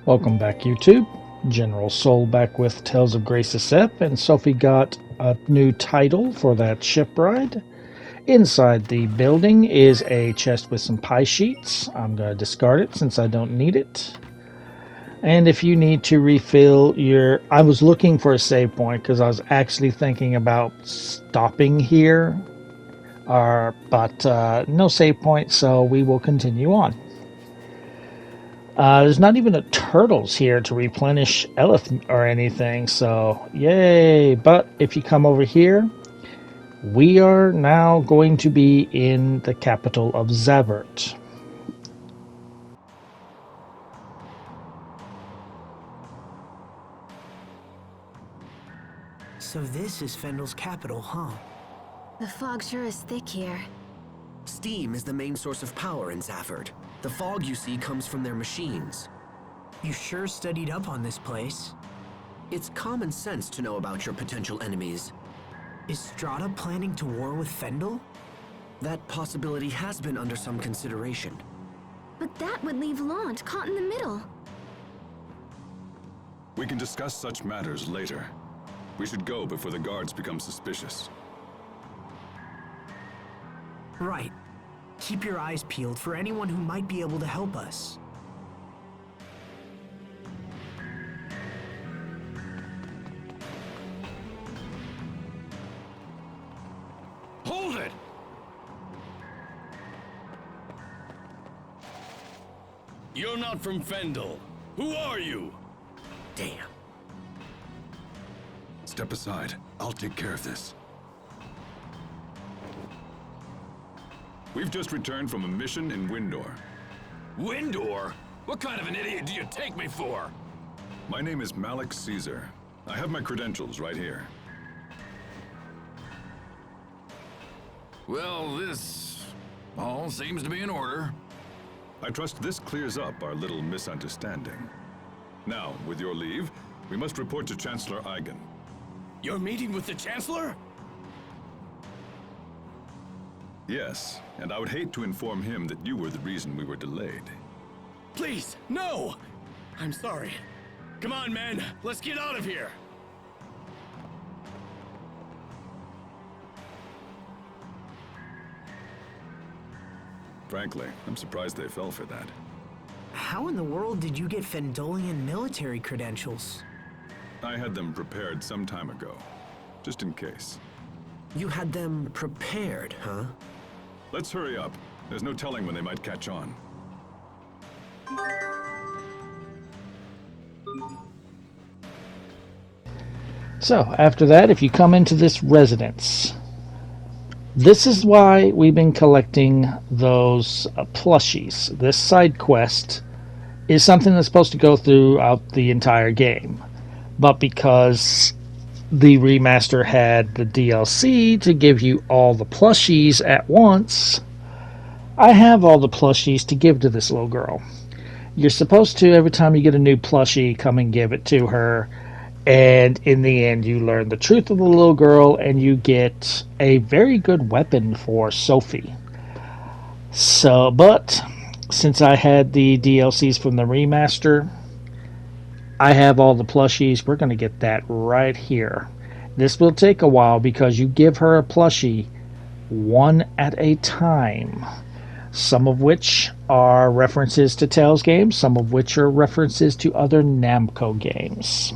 Welcome back, YouTube. General Soul back with Tales of Grace Sep, and Sophie got a new title for that ship ride. Inside the building is a chest with some pie sheets. I'm going to discard it since I don't need it. And if you need to refill your... I was looking for a save point because I was actually thinking about stopping here. But no save point, so we will continue on. There's not even a turtles here to replenish Elith or anything, so yay. But if you come over here, we are now going to be in the capital of Zavhert. So this is Fendel's capital, huh? The fog sure is thick here. Steam is the main source of power in Zavhert. The fog you see comes from their machines. You sure studied up on this place. It's common sense to know about your potential enemies. Is Strata planning to war with Fendel? That possibility has been under some consideration. But that would leave Lant caught in the middle. We can discuss such matters later. We should go before the guards become suspicious. Right. Keep your eyes peeled for anyone who might be able to help us. Hold it! You're not from Fendel. Who are you? Damn. Step aside. I'll take care of this. We've just returned from a mission in Windor. Windor? What kind of an idiot do you take me for? My name is Malik Caesar. I have my credentials right here. Well, this all seems to be in order. I trust this clears up our little misunderstanding. Now, with your leave, we must report to Chancellor Eigen. You're meeting with the Chancellor? Yes, and I would hate to inform him that you were the reason we were delayed. Please, no! I'm sorry. Come on, men, let's get out of here! Frankly, I'm surprised they fell for that. How in the world did you get Fendelian military credentials? I had them prepared some time ago, just in case. You had them prepared, huh? Let's hurry up. There's no telling when they might catch on. So, after that, if you come into this residence, this is why we've been collecting those plushies. This side quest is something that's supposed to go throughout the entire game. But because the remaster had the DLC to give you all the plushies at once, I have all the plushies to give to this little girl. You're supposed to, every time you get a new plushie, come and give it to her. And in the end, you learn the truth of the little girl, and you get a very good weapon for Sophie. So, but since I had the DLCs from the remaster, I have all the plushies. We're going to get that right here. This will take a while because you give her a plushie one at a time. Some of which are references to Tales games, some of which are references to other Namco games.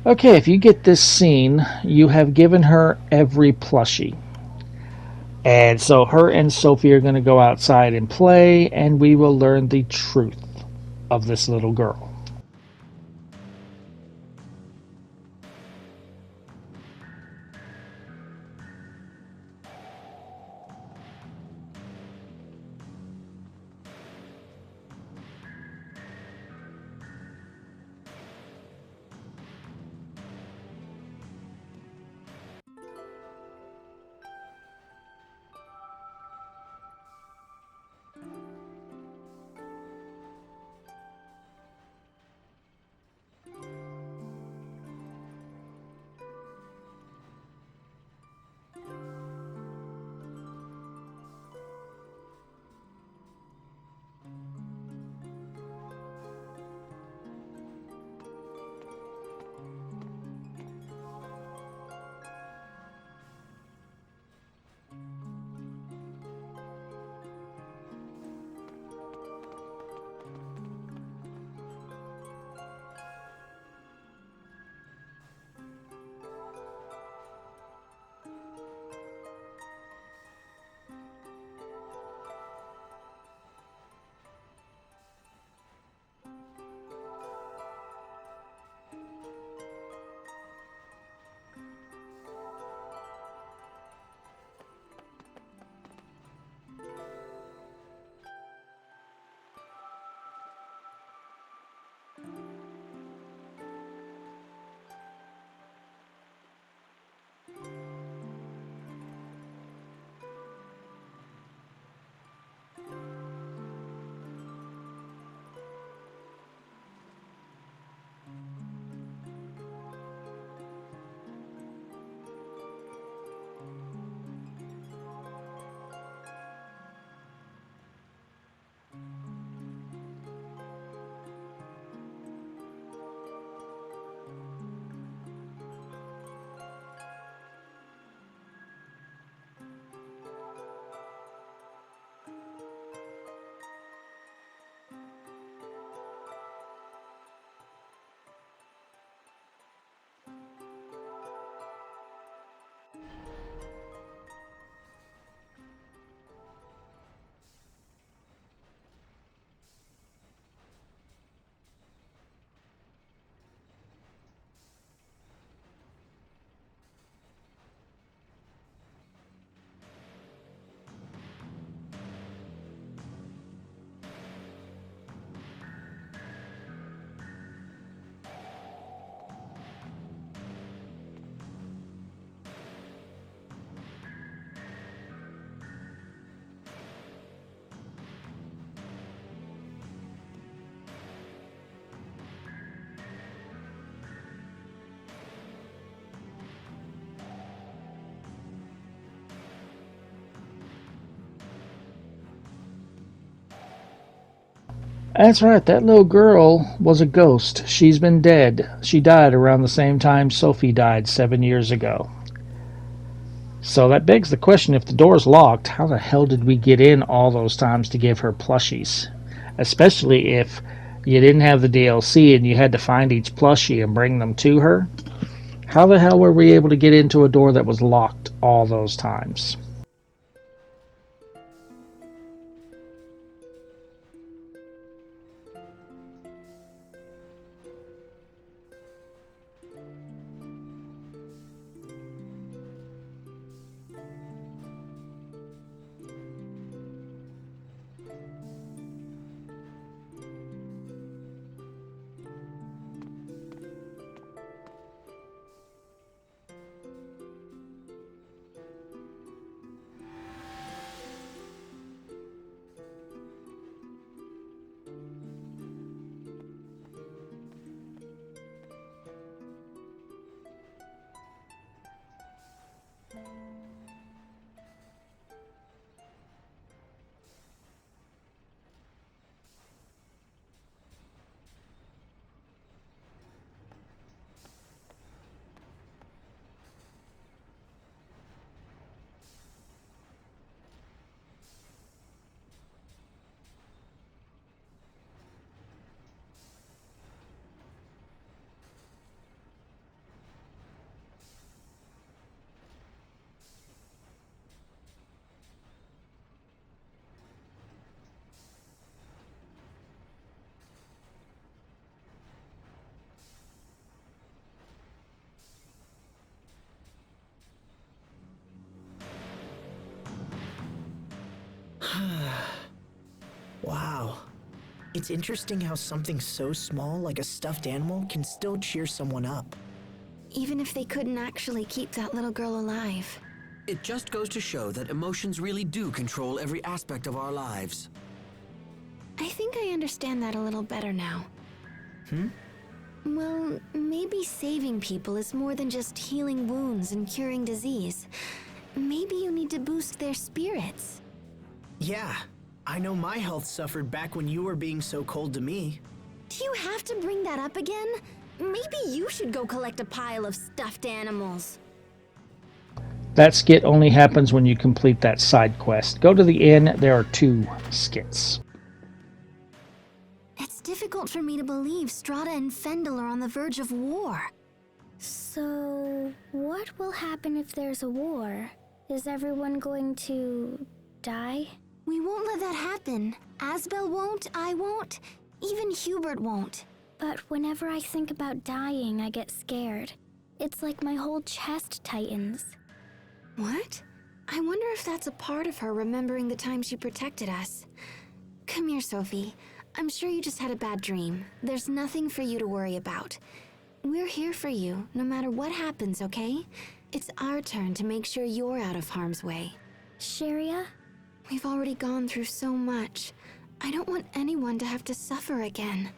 Okay, if you get this scene, you have given her every plushie. And so her and Sophie are going to go outside and play, and we will learn the truth of this little girl. That's right, that little girl was a ghost. She's been dead. She died around the same time Sophie died 7 years ago. So that begs the question, if the door's locked, how the hell did we get in all those times to give her plushies? Especially if you didn't have the DLC and you had to find each plushie and bring them to her. How the hell were we able to get into a door that was locked all those times? Wow. It's interesting how something so small like a stuffed animal can still cheer someone up. Even if they couldn't actually keep that little girl alive. It just goes to show that emotions really do control every aspect of our lives. I think I understand that a little better now. Well, maybe saving people is more than just healing wounds and curing disease. Maybe you need to boost their spirits. Yeah, I know my health suffered back when you were being so cold to me. Do you have to bring that up again? Maybe you should go collect a pile of stuffed animals. That skit only happens when you complete that side quest. Go to the inn. There are 2 skits. It's difficult for me to believe Strata and Fendel are on the verge of war. So, what will happen if there's a war? Is everyone going to die? We won't let that happen. Asbel won't, I won't, even Hubert won't. But whenever I think about dying, I get scared. It's like my whole chest tightens. What? I wonder if that's a part of her remembering the time she protected us. Come here, Sophie. I'm sure you just had a bad dream. There's nothing for you to worry about. We're here for you, no matter what happens, okay? It's our turn to make sure you're out of harm's way. Sharia? We've already gone through so much. I don't want anyone to have to suffer again.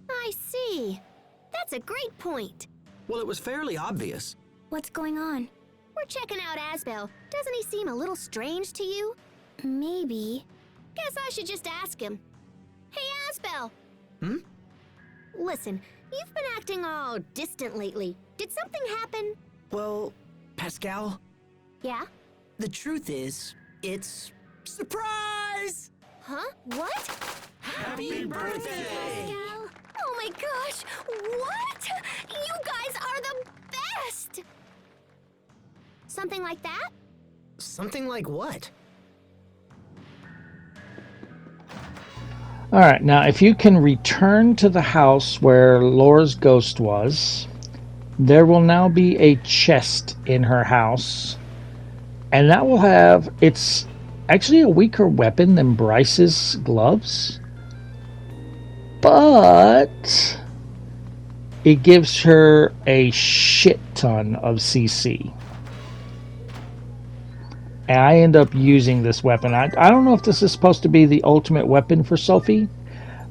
I see. That's a great point. Well, it was fairly obvious. What's going on? We're checking out Asbel. Doesn't he seem a little strange to you? Maybe. Guess I should just ask him. Hey, Asbel! Listen, you've been acting all distant lately. Did something happen? Well, Pascal, Yeah? the truth is, it's... Surprise! Huh? What? Happy birthday! Pascal? Oh my gosh! What? You guys are the best! Something like that? Something like what? Alright, now if you can return to the house where Laura's ghost was, there will now be a chest in her house. And that will have, it's actually a weaker weapon than Bryce's gloves. But it gives her a shit ton of CC. And I end up using this weapon. I don't know if this is supposed to be the ultimate weapon for Sophie,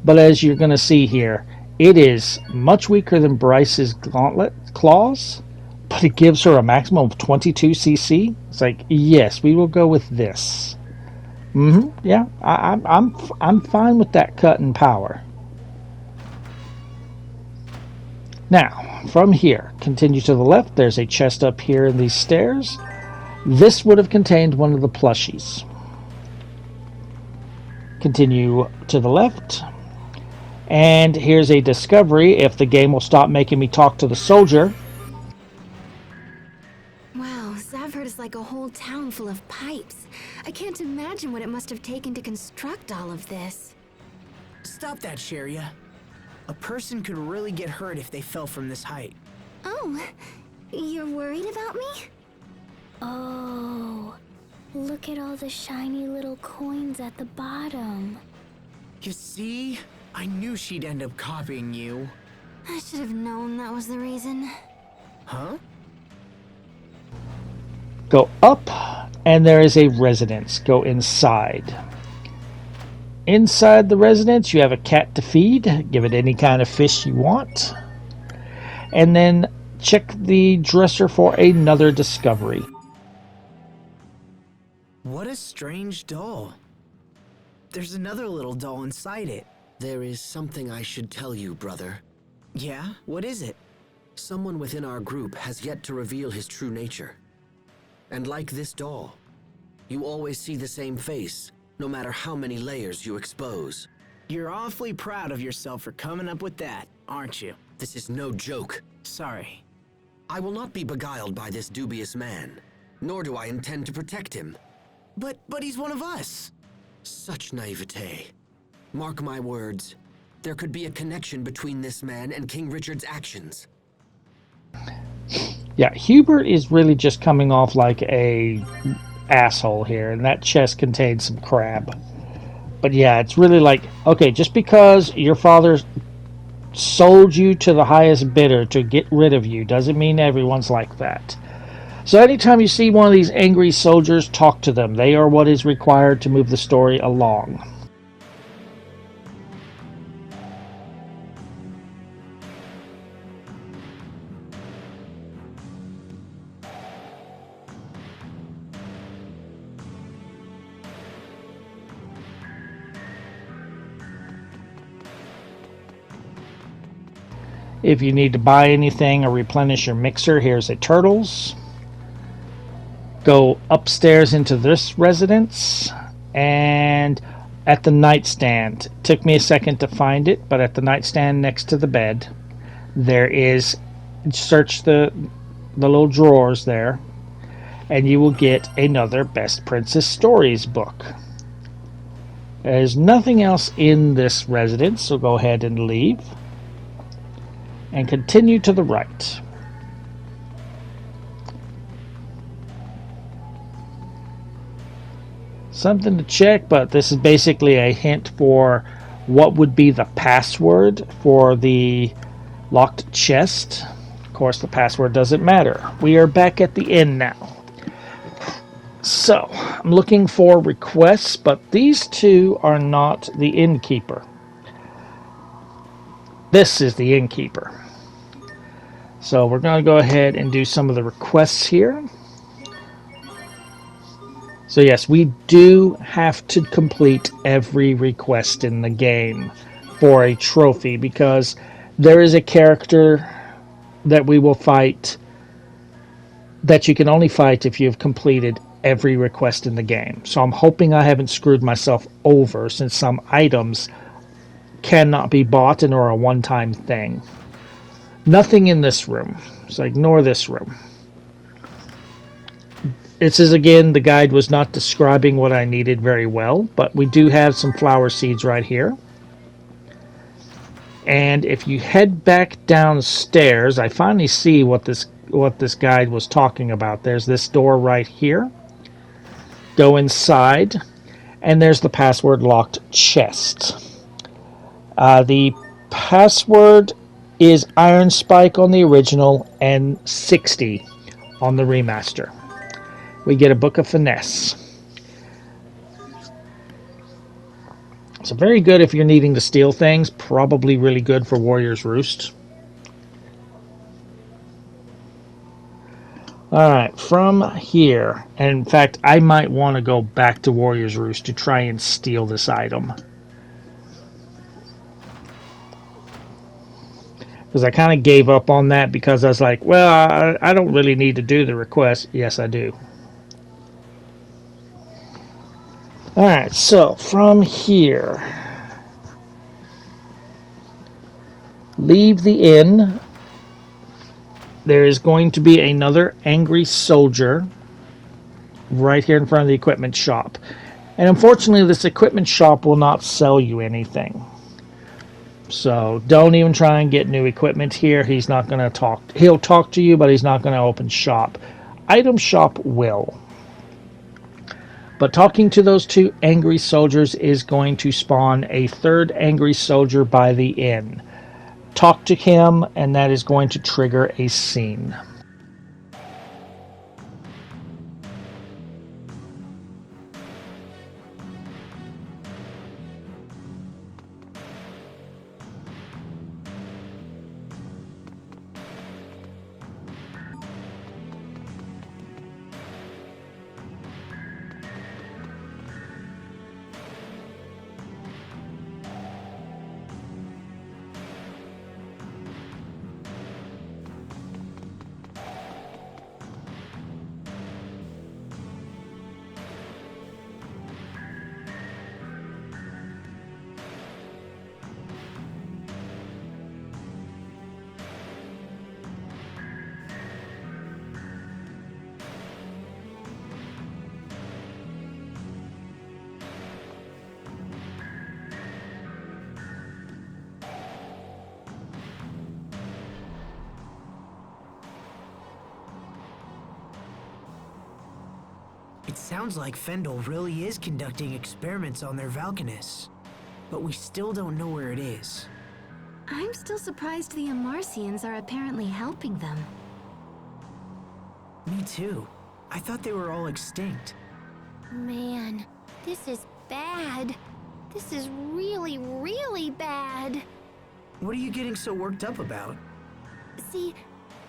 but as you're going to see here, it is much weaker than Bryce's gauntlet claws, but it gives her a maximum of 22 CC. It's like, yes, we will go with this. Yeah, I'm fine with that cut in power. Now, from here, continue to the left. There's a chest up here in these stairs. This would have contained one of the plushies. Continue to the left. And here's a discovery, if the game will stop making me talk to the soldier. Wow, Zavhert is like a whole town full of pipes. I can't imagine what it must have taken to construct all of this. Stop that, Sharia. A person could really get hurt if they fell from this height. Oh, you're worried about me? Oh, look at all the shiny little coins at the bottom. You see? I knew she'd end up copying you. I should have known that was the reason. Huh? Go up, and there is a residence. Go inside. Inside the residence, you have a cat to feed. Give it any kind of fish you want. And then check the dresser for another discovery. What a strange doll. There's another little doll inside it. There is something I should tell you, brother. Yeah? What is it? Someone within our group has yet to reveal his true nature. And like this doll, you always see the same face, no matter how many layers you expose. You're awfully proud of yourself for coming up with that, aren't you? This is no joke. Sorry. I will not be beguiled by this dubious man, nor do I intend to protect him. But he's one of us. Such naivete. Mark my words, there could be a connection between this man and King Richard's actions. Yeah, Hubert is really just coming off like a asshole here, and that chest contains some crab. But yeah, it's really like, okay, just because your father sold you to the highest bidder to get rid of you doesn't mean everyone's like that. So anytime you see one of these angry soldiers, talk to them. They are what is required to move the story along. If you need to buy anything or replenish your mixer, here's a turtles. Go upstairs into this residence, and at the nightstand, it took me a second to find it, but at the nightstand next to the bed, there is, search the little drawers there, and you will get another Best Princess Stories book. There's nothing else in this residence, so go ahead and leave. And continue to the right. Something to check, but this is basically a hint for what would be the password for the locked chest. Of course, the password doesn't matter. We are back at the inn now. So, I'm looking for requests, but these two are not the innkeeper. This is the innkeeper. So we're going to go ahead and do some of the requests here. So yes, we do have to complete every request in the game for a trophy, because there is a character that we will fight that you can only fight if you've completed every request in the game. So I'm hoping I haven't screwed myself over, since some items cannot be bought and are a one-time thing. Nothing in this room, so ignore this room. This is, again, the guide was not describing what I needed very well, but we do have some flower seeds right here. And if you head back downstairs, I finally see what this guide was talking about. There's this door right here. Go inside, and there's the password locked chest. The password is Iron Spike on the original and 60 on the remaster. We get a book of finesse. So very good if you're needing to steal things. Probably really good for Warrior's Roost. Alright, from here, and in fact, I might want to go back to Warrior's Roost to try and steal this item. Because I kind of gave up on that because I was like, well, I don't really need to do the request. Yes, I do. Alright, so from here, leave the inn. There is going to be another angry soldier right here in front of the equipment shop. And unfortunately, this equipment shop will not sell you anything. So don't even try and get new equipment here. He's not going to talk. He'll talk to you, but he's not going to open shop. Item shop will. But talking to those two angry soldiers is going to spawn a third angry soldier by the inn. Talk to him, and that is going to trigger a scene. It sounds like Fendel really is conducting experiments on their Valkanists. But we still don't know where it is. I'm still surprised the Amarcians are apparently helping them. Me too. I thought they were all extinct. Man, this is bad. This is really, really bad. What are you getting so worked up about? See,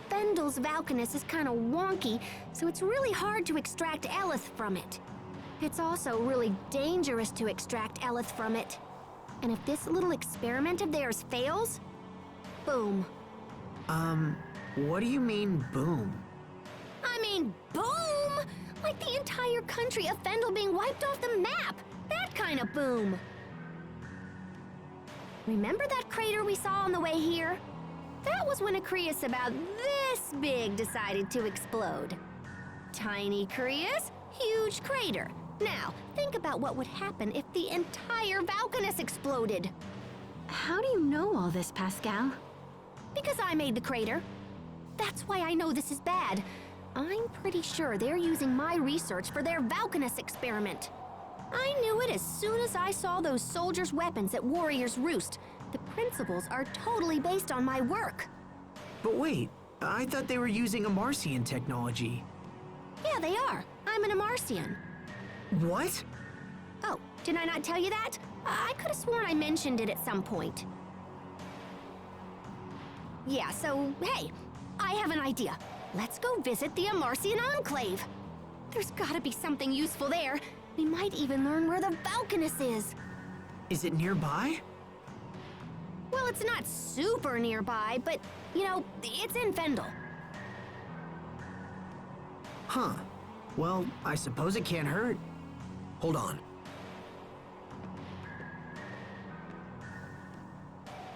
Fendel's Valkanus is kind of wonky, so it's really hard to extract Elith from it. It's also really dangerous to extract Elith from it. And if this little experiment of theirs fails, boom. What do you mean, boom? I mean, boom! Like the entire country of Fendel being wiped off the map. That kind of boom. Remember that crater we saw on the way here? That was when a Creus about this big decided to explode. Tiny Creus, huge crater. Now, think about what would happen if the entire Valkanus exploded. How do you know all this, Pascal? Because I made the crater. That's why I know this is bad. I'm pretty sure they're using my research for their Valkanus experiment. I knew it as soon as I saw those soldiers' weapons at Warrior's Roost. The principles are totally based on my work. But wait, I thought they were using Amarcian technology. Yeah, they are. I'm an Amarcian. What? Oh, did I not tell you that? I could have sworn I mentioned it at some point. Yeah, so, hey, I have an idea. Let's go visit the Amarcian Enclave. There's gotta be something useful there. We might even learn where the Valkanus is. Is it nearby? Well, it's not super nearby, but, you know, it's in Fendel. Huh. Well, I suppose it can't hurt. Hold on.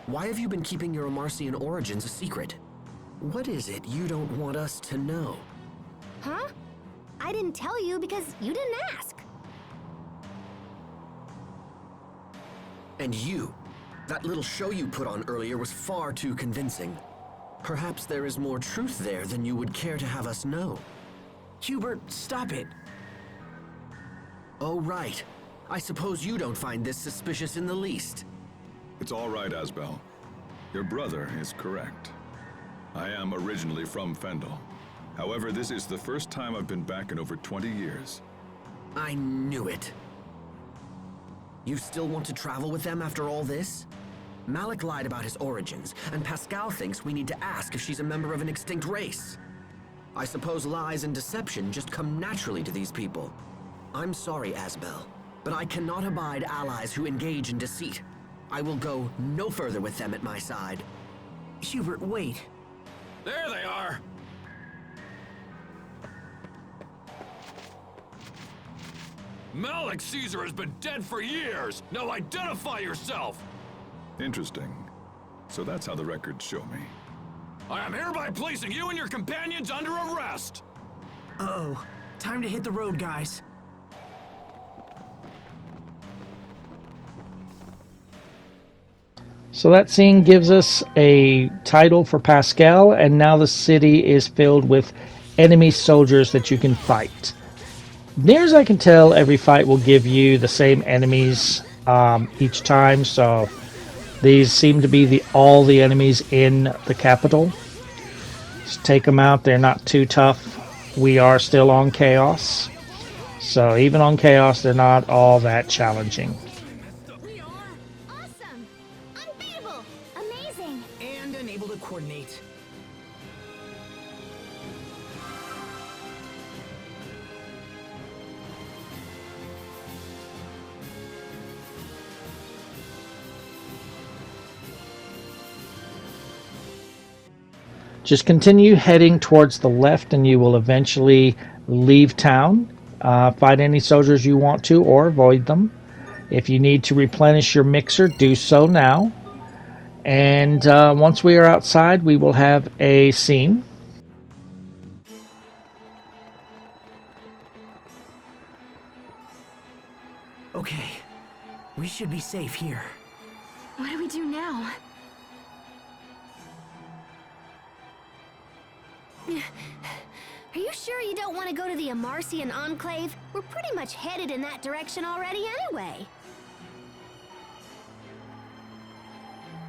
Why have you been keeping your Amarcian origins a secret? What is it you don't want us to know? Huh? I didn't tell you because you didn't ask. And you, that little show you put on earlier was far too convincing. Perhaps there is more truth there than you would care to have us know. Hubert, stop it. Oh, right. I suppose you don't find this suspicious in the least. It's all right, Asbel. Your brother is correct. I am originally from Fendel. However, this is the first time I've been back in over 20 years. I knew it. You still want to travel with them after all this? Malik lied about his origins, and Pascal thinks we need to ask if she's a member of an extinct race. I suppose lies and deception just come naturally to these people. I'm sorry, Asbel, but I cannot abide allies who engage in deceit. I will go no further with them at my side. Hubert, wait. There they are! Malik Caesar has been dead for years! Now identify yourself! Interesting. So that's how the records show me. I am hereby placing you and your companions under arrest! Uh-oh. Time to hit the road, guys. So that scene gives us a title for Pascal, and now the city is filled with enemy soldiers that you can fight. Near as I can tell, every fight will give you the same enemies each time, so these seem to be all the enemies in the capital. Just take them out, they're not too tough. We are still on Chaos, so even on Chaos, they're not all that challenging. We are awesome, unbeatable, amazing. And unable to coordinate. Just continue heading towards the left and you will eventually leave town. Fight any soldiers you want to or avoid them. If you need to replenish your mixer, do so now. And once we are outside, we will have a scene. Okay. We should be safe here. What do we do now? Are you sure you don't want to go to the Amarcian Enclave? We're pretty much headed in that direction already anyway.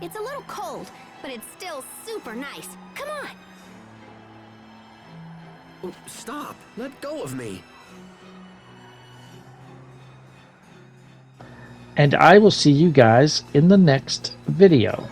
It's a little cold, but it's still super nice. Come on! Oh, stop! Let go of me! And I will see you guys in the next video.